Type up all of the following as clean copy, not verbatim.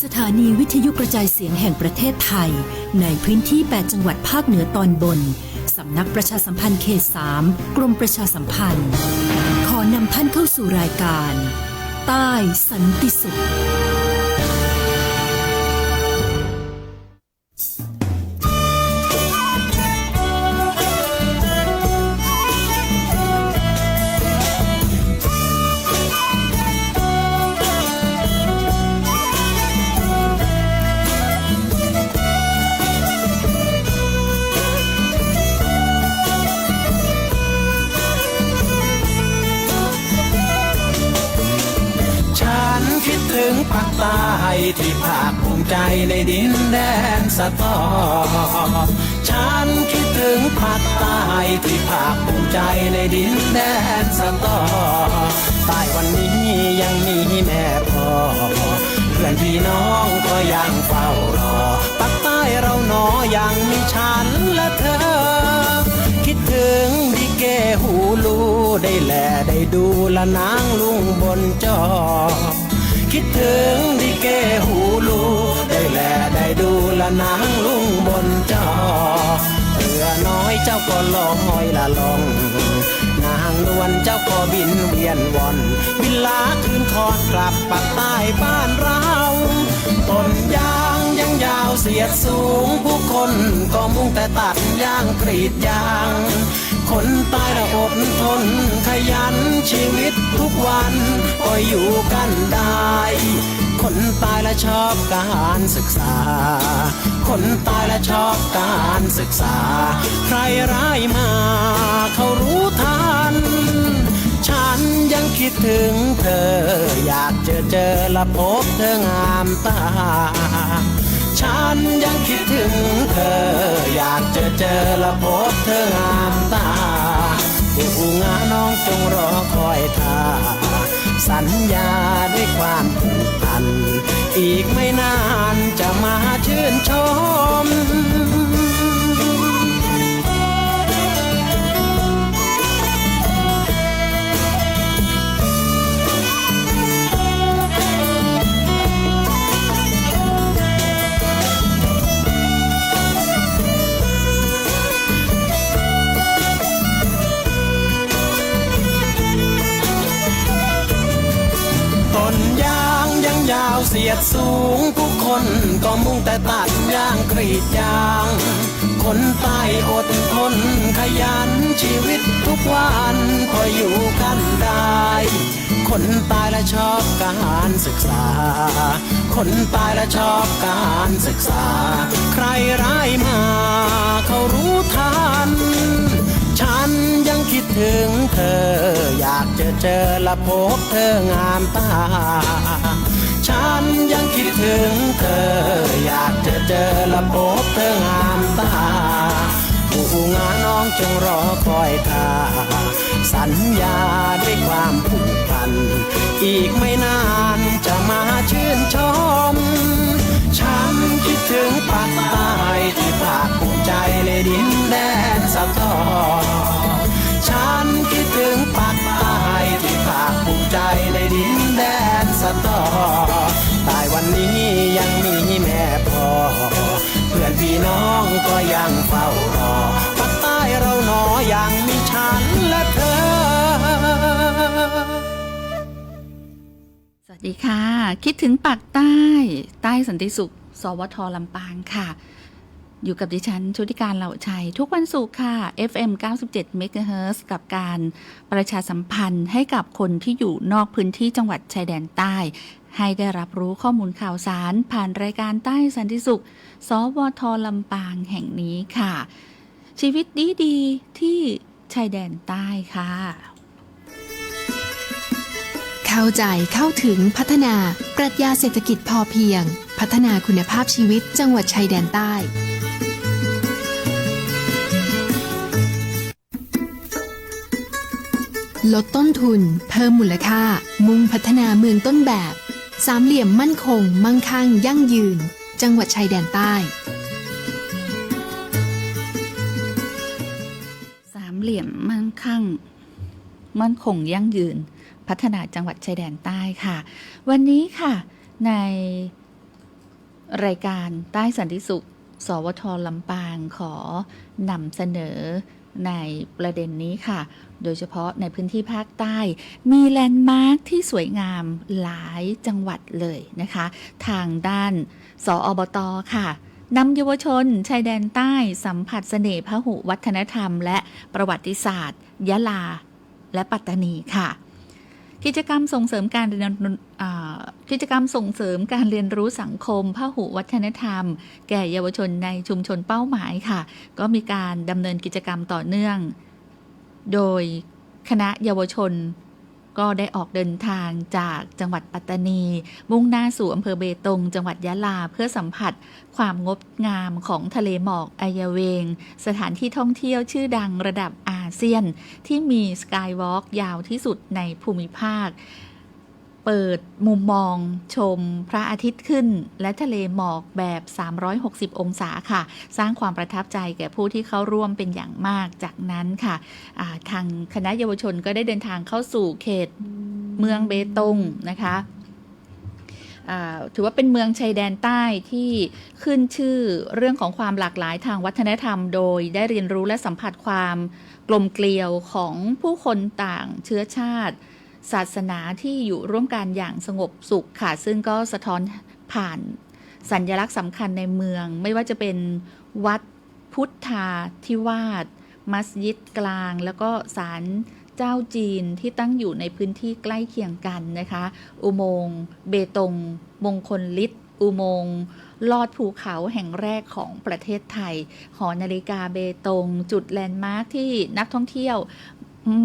สถานีวิทยุกระจายเสียงแห่งประเทศไทยในพื้นที่ 8 จังหวัดภาคเหนือตอนบนสำนักประชาสัมพันธ์เขต 3 กรมประชาสัมพันธ์ขอนำท่านเข้าสู่รายการใต้สันติสุขถึงภาคใต้ที่ภาคภูมิใจในดินแดนสะท้อฉันคิดถึงภาคใต้ที่ภาคภูมิใจในดินแดนสะท้อใต้วันนี้ยังมีแม่พ่อเพื่อนพี่น้องก็ยังเฝ้ารอภาคใต้เราหนอยังมีฉันและเธอคิดถึงดิเกหูลูได้แลได้ดูละนางลุงบนจอคิดถึงดิเกหูลูได้แลได้ดูละนางลุงบนจอเรือน้อยเจ้าก็ลอยละล่องนางนวลเจ้าก็บินเวียนว่อนบินลาคืนคอนกลับปากใต้บ้านเราต้นยางยังยาวเสียดสูงผู้คนก็มุ่งแต่ตัดยางกรีดยางคนตายละอดทนขยันชีวิตทุกวันก็อยู่กันได้คนตายละชอบการศึกษาคนตายละชอบการศึกษาใครร้ายมาเขารู้ทันฉันยังคิดถึงเธออยากเจอละพบเธองามตาฉันยังคิดถึงเธออยากเจอละพบเธองามตาผู้งาน้องจงรอคอยท่าสัญญาด้วยความผูกพันอีกไม่นานจะมาชื่นชมต้นยางยังยาวเสียดสูงผู้คนก็มุ่งแต่ตัดยางกรีดยางคนใต้อดทนขยันชีวิตทุกวันพออยู่กันได้คนตายและชอบการศึกษาคนตายและชอบการศึกษาใครร้ายมาเขารู้ทันฉันยังคิดถึงเธออยากเจอละพบเธองามตาฉันยังคิดถึงเธออยากเจอละพบเธองามตาผู้งานน้องจงรอคอยท่าสัญญาด้วยความผูกพันอีกไม่นานจะมาชื่นชมฉันคิดถึงภาคใต้ที่ภาคภูมิใจในดินแดนสะท้อฉันคิดถึงภาคใต้ที่ภาคภูมิใจในดินแดนสะท้อใต้วันนี้ยังมีแม่พ่อเพื่อนพี่น้องก็ยังเฝ้ารอภาคใต้เราหนอยังมีฉันและเธอสวัสดีค่ะคิดถึงปากใต้ใต้สันติสุขสวทลำปางค่ะอยู่กับดิฉันชุติการเหล่าชัยทุกวันศุกร์ค่ะ FM 97 MHz กับการประชาสัมพันธ์ให้กับคนที่อยู่นอกพื้นที่จังหวัดชายแดนใต้ให้ได้รับรู้ข้อมูลข่าวสารผ่านรายการใต้สันติสุขสวทลำปางแห่งนี้ค่ะชีวิตดีๆที่ชายแดนใต้ค่ะเข้าใจเข้าถึงพัฒนาปรัชญาเศรษฐกิจพอเพียงพัฒนาคุณภาพชีวิตจังหวัดชายแดนใต้ลดต้นทุนเพิ่มมูลค่ามุ่งพัฒนาเมืองต้นแบบสามเหลี่ยมมั่นคงมั่งคั่งยั่งยืนจังหวัดชายแดนใต้สามเหลี่ยมมั่งคั่งมั่นคงยั่งยืนพัฒนาจังหวัดชายแดนใต้ค่ะวันนี้ค่ะใน รายการใต้สันติสุขสวทลำปางขอนำเสนอในประเด็นนี้ค่ะโดยเฉพาะในพื้นที่ภาคใต้มีแลนด์มาร์คที่สวยงามหลายจังหวัดเลยนะคะทางด้านสอบต.ค่ะนำเยาวชนชายแดนใต้สัมผัสเสน่ห์พหุวัฒนธรรมและประวัติศาสตร์ยะลาและปัตตานีค่ะกิจกรรมส่งเสริมการเรียนรู้สังคมพหุวัฒนธรรมแก่เยาวชนในชุมชนเป้าหมายค่ะก็มีการดำเนินกิจกรรมต่อเนื่องโดยคณะเยาวชนก็ได้ออกเดินทางจากจังหวัดปัตตานีมุ่งหน้าสู่อำเภอเบตงจังหวัดยะลาเพื่อสัมผัสความงดงามของทะเลหมอกอายาเวงสถานที่ท่องเที่ยวชื่อดังระดับอาเซียนที่มีสกายวอล์กยาวที่สุดในภูมิภาคเปิดมุมมองชมพระอาทิตย์ขึ้นและทะเลหมอกแบบ360องศาค่ะสร้างความประทับใจแก่ผู้ที่เข้าร่วมเป็นอย่างมากจากนั้นค่ะทางคณะเยาวชนก็ได้เดินทางเข้าสู่เขตเมืองเบตงนะคะถือว่าเป็นเมืองชายแดนใต้ที่ขึ้นชื่อเรื่องของความหลากหลายทางวัฒนธรรมโดยได้เรียนรู้และสัมผัสความกลมเกลียวของผู้คนต่างเชื้อชาติศาสนาที่อยู่ร่วมกันอย่างสงบสุขค่ะซึ่งก็สะท้อนผ่านสัญลักษณ์สำคัญในเมืองไม่ว่าจะเป็นวัดพุทธาธิวาสมัสยิดกลางแล้วก็ศาลเจ้าจีนที่ตั้งอยู่ในพื้นที่ใกล้เคียงกันนะคะอุโมงค์เบตงมงคลฤทธิ์อุโมงค์ลอดภูเขาแห่งแรกของประเทศไทยหอนาฬิกาเบตงจุดแลนด์มาร์คที่นักท่องเที่ยว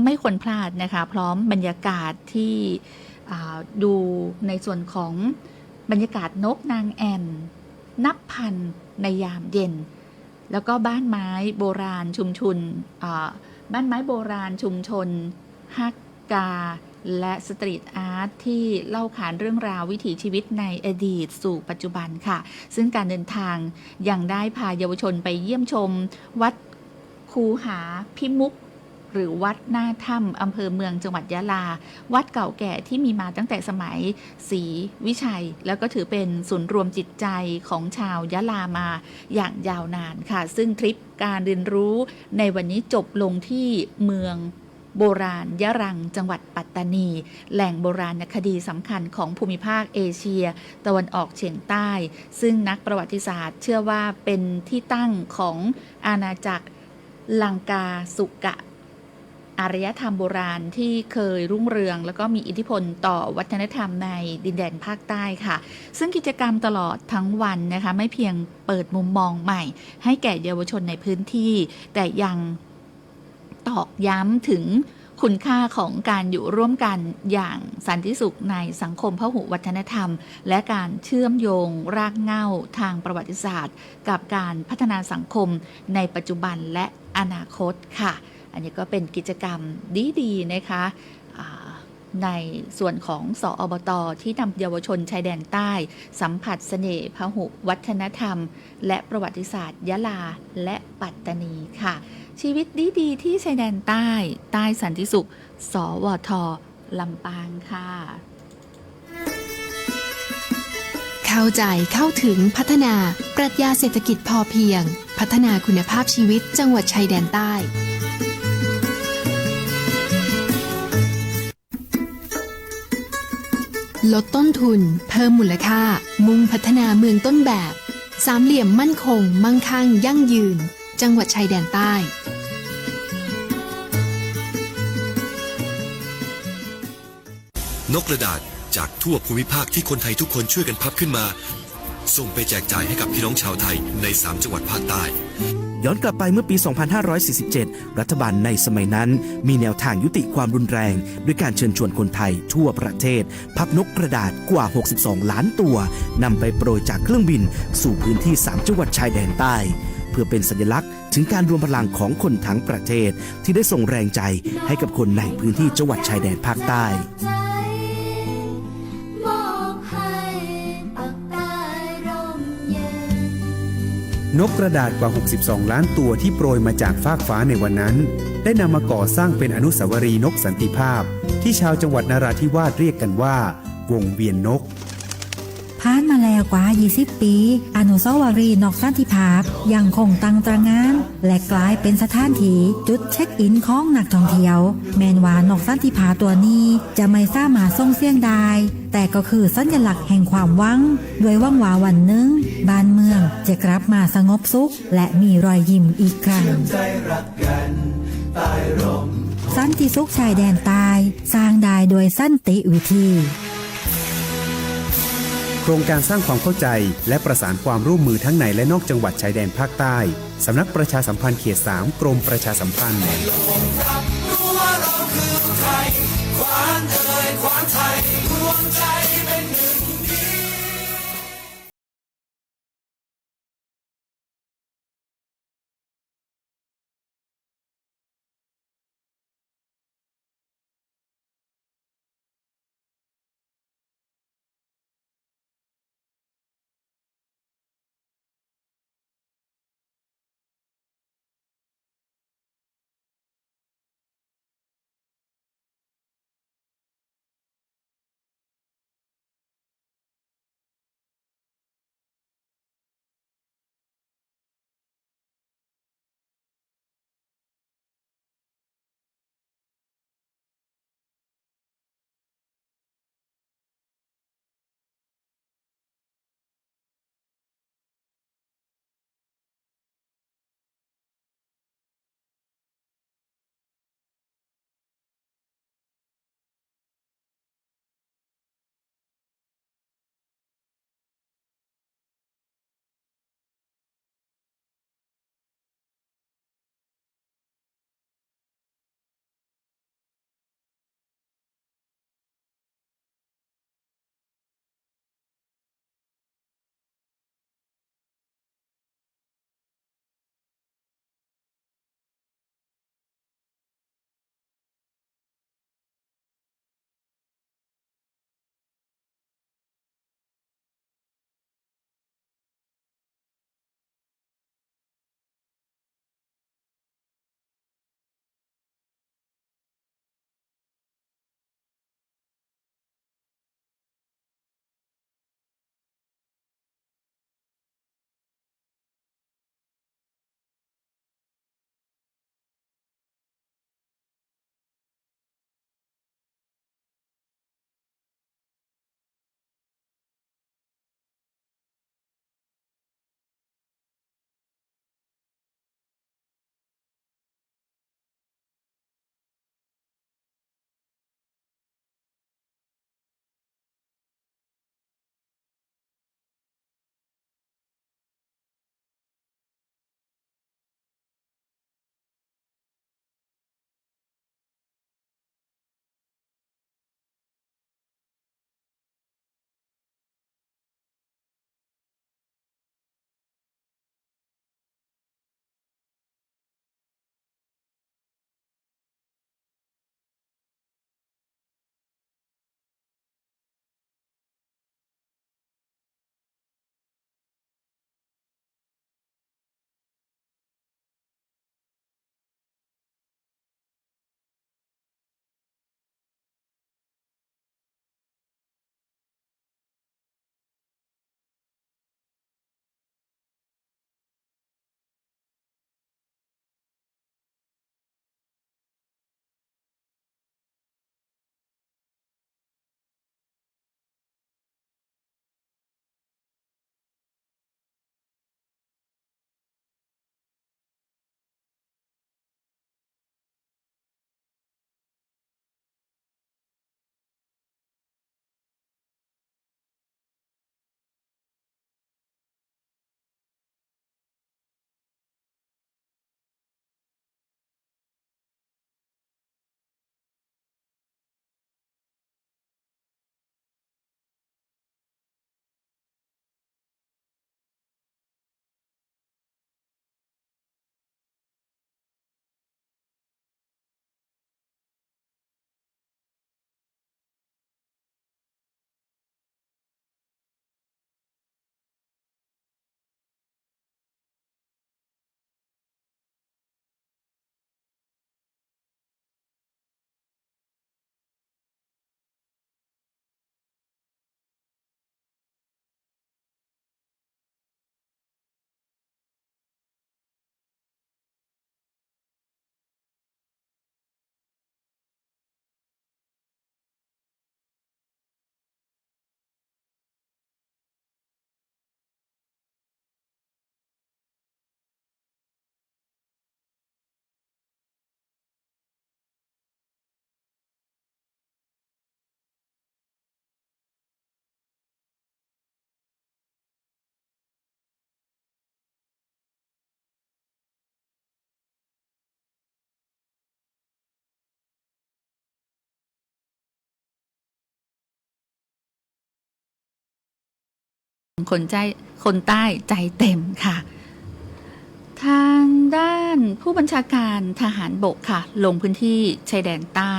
ไม่ควรพลาดนะคะพร้อมบรรยากาศที่ดูในส่วนของบรรยากาศนกนางแอ่นนับพันในยามเย็นแล้วก็บ้านไม้โบราณชุมชนบ้านไม้โบราณชุมชนฮักกาและสตรีทอาร์ตที่เล่าขานเรื่องราววิถีชีวิตในอดีตสู่ปัจจุบันค่ะซึ่งการเดินทางยังได้พาเยาวชนไปเยี่ยมชมวัดคูหาพิมุขหรือวัดหน้าถ้ำอำเภอเมืองจังหวัดยะลาวัดเก่าแก่ที่มีมาตั้งแต่สมัยศรีวิชัยแล้วก็ถือเป็นศูนย์รวมจิตใจของชาวยะลามาอย่างยาวนานค่ะซึ่งทริปการเรียนรู้ในวันนี้จบลงที่เมืองโบราณยะรังจังหวัดปัตตานีแหล่งโบราณคดีสำคัญของภูมิภาคเอเชียตะวันออกเฉียงใต้ซึ่งนักประวัติศาสตร์เชื่อว่าเป็นที่ตั้งของอาณาจักรลังกาสุกะอารยธรรมโบราณที่เคยรุ่งเรืองแล้วก็มีอิทธิพลต่อวัฒนธรรมในดินแดนภาคใต้ค่ะซึ่งกิจกรรมตลอดทั้งวันนะคะไม่เพียงเปิดมุมมองใหม่ให้แก่เยาวชนในพื้นที่แต่ยังตอกย้ำถึงคุณค่าของการอยู่ร่วมกันอย่างสันติสุขในสังคมพหุวัฒนธรรมและการเชื่อมโยงรากเหง้าทางประวัติศาสตร์กับการพัฒนาสังคมในปัจจุบันและอนาคตค่ะอันนี้ก็เป็นกิจกรรมดีๆนะคะในส่วนของสอบต.ที่นำเยาวชนชายแดนใต้สัมผัสเสน่ห์พหุวัฒนธรรมและประวัติศาสตร์ยะลาและปัตตานีค่ะชีวิตดีๆที่ชายแดนใต้สันติสุขสวท.ลำปางค่ะเข้าใจเข้าถึงพัฒนาปรัชญาเศรษฐกิจพอเพียงพัฒนาคุณภาพชีวิตจังหวัดชายแดนใต้ลดต้นทุนเพิ่มมูลค่ามุ่งพัฒนาเมืองต้นแบบสามเหลี่ยมมั่นคงมั่งคั่งยั่งยืนจังหวัดชายแดนใต้นกกระดาษจากทั่วภูมิภาคที่คนไทยทุกคนช่วยกันพับขึ้นมาส่งไปแจกจ่ายให้กับพี่น้องชาวไทยใน3จังหวัดภาคใต้ย้อนกลับไปเมื่อปี 2547 รัฐบาลในสมัยนั้นมีแนวทางยุติความรุนแรงด้วยการเชิญชวนคนไทยทั่วประเทศพับนกกระดาษกว่า 62 ล้านตัวนำไปโปรยจากเครื่องบินสู่พื้นที่3จังหวัดชายแดนใต้เพื่อเป็นสัญลักษณ์ถึงการรวมพลังของคนทั้งประเทศที่ได้ส่งแรงใจให้กับคนในพื้นที่จังหวัดชายแดนภาคใต้นกกระดาษกว่า 62 ล้านตัวที่โปรยมาจากฟากฟ้าในวันนั้นได้นำมาก่อสร้างเป็นอนุสาวรีย์นกสันติภาพที่ชาวจังหวัดนราธิวาสเรียกกันว่าวงเวียนนกผ่านมา แล้วกว่า 20 ปี อนุสาวรีย์นกสันติภาพยังคงตั้งตระหง่านและกลายเป็นสถานที่จุดเช็คอินของนักท่องเที่ยวแม้ว่านกสันติภาพตัวนี้จะไม่สามารถส่งเสียงได้แต่ก็คือสัญลักษณ์แห่งความหวังด้วยหวังว่าวันหนึ่งบ้านเมืองจะกลับมาสงบสุขและมีรอยยิ้มอีกครั้งสันติสุขชายแดนใต้สร้างได้โดยสันติวิธีโครงการสร้างความเข้าใจและประสานความร่วมมือทั้งในและนอกจังหวัดชายแดนภาคใต้สำนักประชาสัมพันธ์เขต 3 กรมประชาสัมพันธ์ คนใต้ใจเต็มค่ะ ทางด้านผู้บัญชาการทหารบกค่ะลงพื้นที่ชายแดนใต้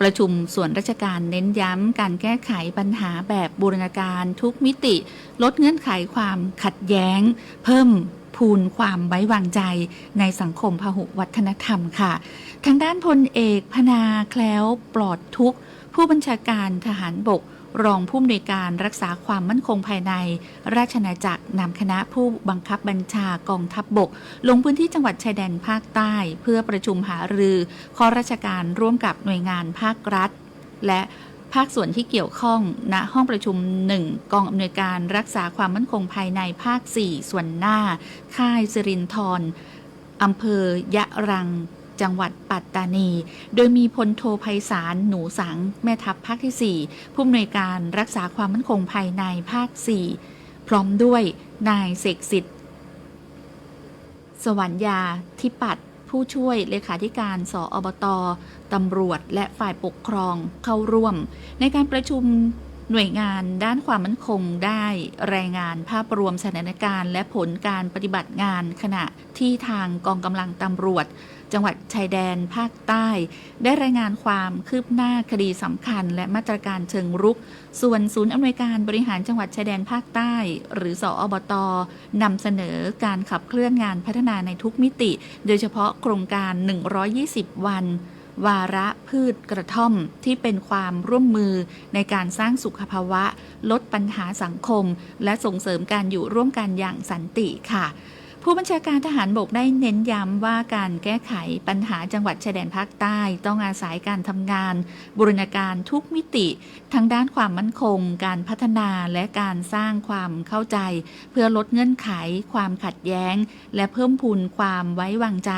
ประชุมส่วนราชการเน้นย้ำการแก้ไขปัญหาแบบบูรณาการทุกมิติ ลดเงื่อนไขความขัดแย้ง เพิ่มพูนความไว้วางใจในสังคมพหุวัฒนธรรมค่ะ ทางด้านพลเอกพนาแคล้วปลอดทุกข์ผู้บัญชาการทหารบกรองผู้อำนวยการรักษาความมั่นคงภายในราชอาณาจักรนำคณะผู้บังคับบัญชากองทัพบกลงพื้นที่จังหวัดชายแดนภาคใต้เพื่อประชุมหารือข้อราชการร่วมกับหน่วยงานภาครัฐและภาคส่วนที่เกี่ยวข้องณห้องประชุม 1 กองอำนวยการรักษาความมั่นคงภายในภาค 4 ส่วนหน้าค่ายสิรินธรอำเภอยะรังจังหวัดปัตตานี โดยมีพลโทไพศาลหนูสังแม่ทัพภาคที่ 4 ผู้อำนวยการรักษาความมั่นคงภายในภาค 4 พร้อมด้วยนายเสกสิทธิ์สวรรยาธิปัตย์ผู้ช่วยเลขาธิการสอบต.ตำรวจและฝ่ายปกครองเข้าร่วมในการประชุมหน่วยงานด้านความมั่นคงได้รายงานภาพรวมสถานการณ์และผลการปฏิบัติงานขณะที่ทางกองกำลังตำรวจจังหวัดชายแดนภาคใต้ได้รายงานความคืบหน้าคดีสำคัญและมาตรการเชิงรุกส่วนศูนย์อำนวยการบริหารจังหวัดชายแดนภาคใต้หรือสอบต.นำเสนอการขับเคลื่อนงานพัฒนาในทุกมิติโดยเฉพาะโครงการ120 วันวาระพืชกระท่อมที่เป็นความร่วมมือในการสร้างสุขภาวะลดปัญหาสังคมและส่งเสริมการอยู่ร่วมกันอย่างสันติค่ะผู้บัญชาการทหารบกได้เน้นย้ำว่าการแก้ไขปัญหาจังหวัดชายแดนภาคใต้ต้องอาศัยการทำงานบูรณาการทุกมิติทั้งด้านความมั่นคงการพัฒนาและการสร้างความเข้าใจเพื่อลดเงื่อนไขความขัดแย้งและเพิ่มพูนความไว้วางใจ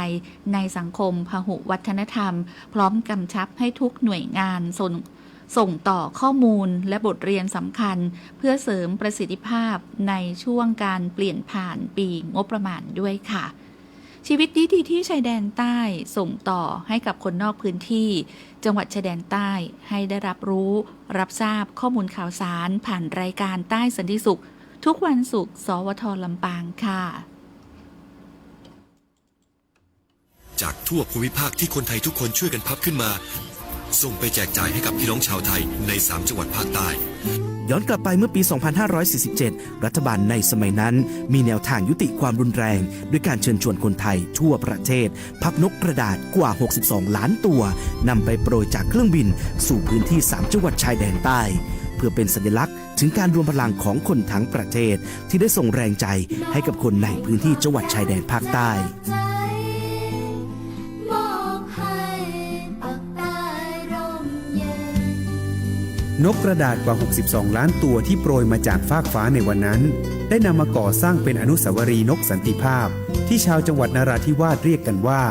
ในสังคมพหุวัฒนธรรมพร้อมกำชับให้ทุกหน่วยงานส่งต่อข้อมูลและบทเรียนสำคัญเพื่อเสริมประสิทธิภาพในช่วงการเปลี่ยนผ่านปีงบประมาณด้วยค่ะชีวิตดีๆที่ชายแดนใต้ส่งต่อให้กับคนนอกพื้นที่จังหวัดชายแดนใต้ให้ได้รับรู้รับทราบข้อมูลข่าวสารผ่านรายการใต้สันติสุขทุกวันศุกร์สวท.ลำปางค่ะจากทั่วภูมิภาคที่คนไทยทุกคนช่วยกันพับขึ้นมาส่งไปแจกจ่ายให้กับพี่น้องชาวไทยใน3จังหวัดภาคใต้ย้อนกลับไปเมื่อปี 2547 รัฐบาลในสมัยนั้นมีแนวทางยุติความรุนแรงด้วยการเชิญชวนคนไทยทั่วประเทศพับนกกระดาษกว่า 62 ล้านตัวนำไปโปรยจากเครื่องบินสู่พื้นที่3จังหวัดชายแดนใต้เพื่อเป็นสัญลักษณ์ถึงการรวมพลังของคนทั้งประเทศที่ได้ส่งแรงใจให้กับคนในพื้นที่จังหวัดชายแดนภาคใต้นกกระดาษกว่า 62 ล้านตัวที่โปรยมาจากฟากฟ้าในวันนั้นได้นำมาก่อสร้างเป็นอนุสาวรีย์นกสันติภาพที่ชาวจังหวัดนราธิวาสเรียกกันว่า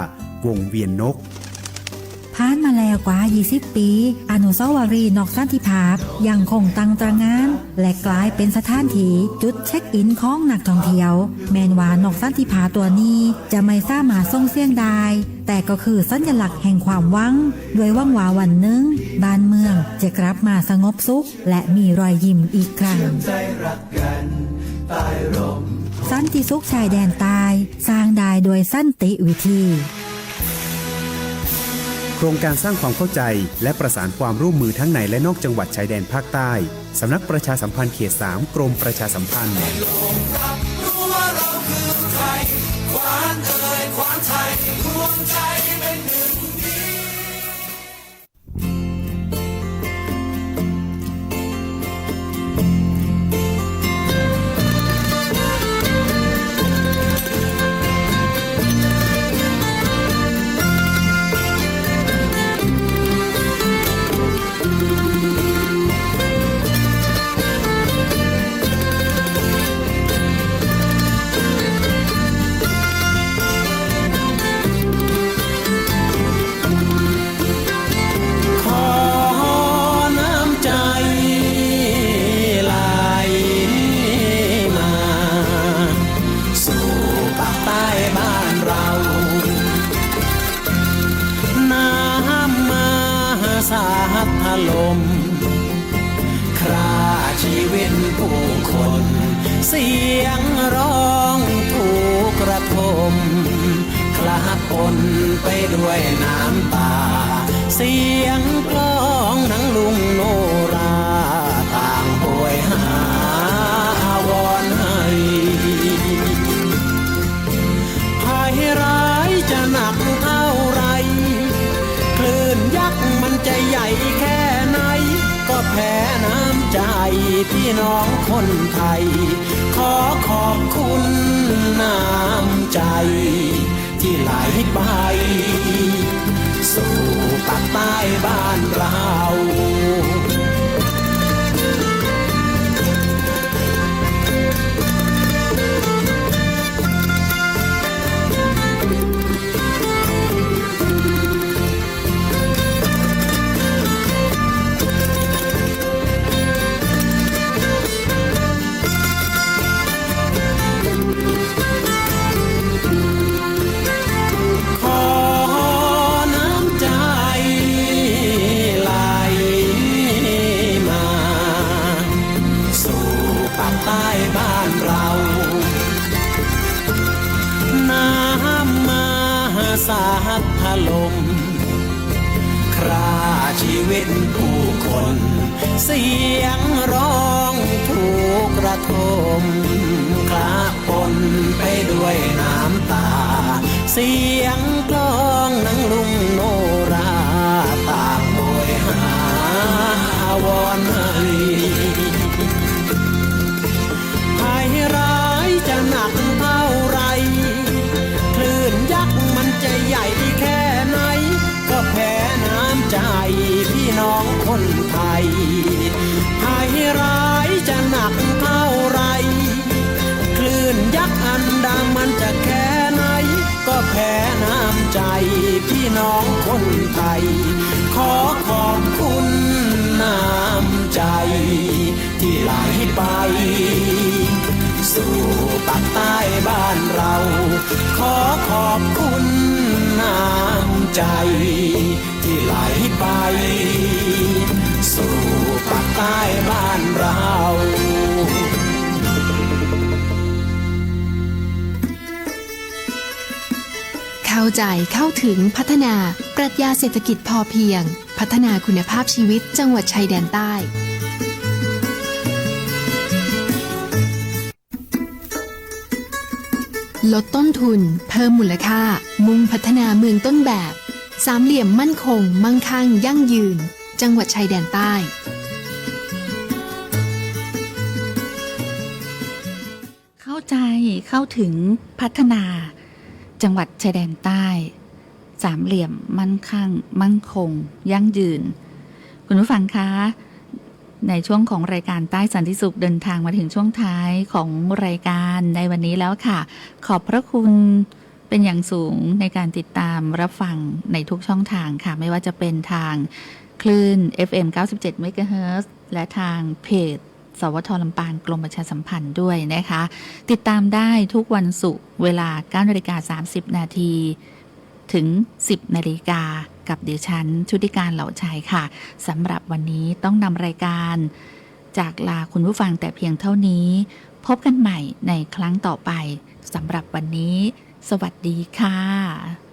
วงเวียนนกผ่านมาแล้วกว่า 20 ปีอนุสาวรีย์นกสันติภาพยังคงตั้งตระหง่านและกลายเป็นสถานที่จุดเช็คอินของนักท่องเที่ยวแม้ว่านกสันติภาพตัวนี้จะไม่สามารถส่งเสียงได้แต่ก็คือสัญลักษณ์แห่งความหวังด้วยหวังว่าวันหนึ่งบ้านเมืองจะกลับมาสงบสุขและมีรอยยิ้มอีกครั้งสันติสุขชายแดนใต้สร้างได้โดยสันติวิธีโครงการสร้างความเข้าใจและประสานความร่วมมือทั้งในและนอกจังหวัดชายแดนภาคใต้สำนักประชาสัมพันธ์เขต 3 กรมประชาสัมพันธ์คราชีวิตผู้คน เสียงร้องถูกกระทมคลาปนไปด้วยน้ำตาเสียงกลองหนังลุงโนราต่างโหยหาวอนให้ภัยร้ายจะหนักเท่าไรคลื่นยักษ์มันจะใหญ่แค่ไหนก็แพ้น้ำใจพี่น้องคนไทยขอขอบคุณน้ำใจที่ไหลไปสู่ปากใต้บ้านเราสาดถล่มคราชีวิตผู้คนเสียงร้องถูกกระทมคลาปนไปด้วยน้ำตาเสียงกลองหนังลุงโนราต่างโหยหาวอนให้ภัยร้ายจะหนักเท่าไรคลื่นยักษ์มันจะใหญ่แค่ไหนก็แพ้น้ำใจพี่น้องคนไทยภัยร้ายจะหนักเท่าไรคลื่นยักษ์อันดามันจะแค่ไหนก็แพ้น้ำใจพี่น้องคนไทยขอขอบคุณน้ำใจที่ไหลไปสู่ปากใต้บ้านเราขอขอบคุณน้ำใจที่ไหลไปสู่ปากใต้บ้านเรา เข้าใจเข้าถึงพัฒนาปรัชญาเศรษฐกิจพอเพียงพัฒนาคุณภาพชีวิตจังหวัดชายแดนใต้ลดต้นทุนเพิ่มมูลค่ามุ่งพัฒนาเมืองต้นแบบสามเหลี่ยมมั่นคงมั่งคั่งยั่งยืนจังหวัดชายแดนใต้เข้าใจเข้าถึงพัฒนาจังหวัดชายแดนใต้สามเหลี่ยมมั่นคั่งมั่นคงยั่งยืนคุณผู้ฟังคะในช่วงของรายการใต้สันติสุขเดินทางมาถึงช่วงท้ายของรายการในวันนี้แล้วค่ะขอบพระคุณเป็นอย่างสูงในการติดตามรับฟังในทุกช่องทางค่ะไม่ว่าจะเป็นทางคลื่น FM 97 MHz และทางเพจสวท.ลำปางกรมประชาสัมพันธ์ด้วยนะคะติดตามได้ทุกวันศุกร์เวลา 9:30 น.ถึง 10 นาฬิกากับดิฉันชุติการเหล่าชัยค่ะสำหรับวันนี้ต้องนำรายการจากลาคุณผู้ฟังแต่เพียงเท่านี้พบกันใหม่ในครั้งต่อไปสำหรับวันนี้สวัสดีค่ะ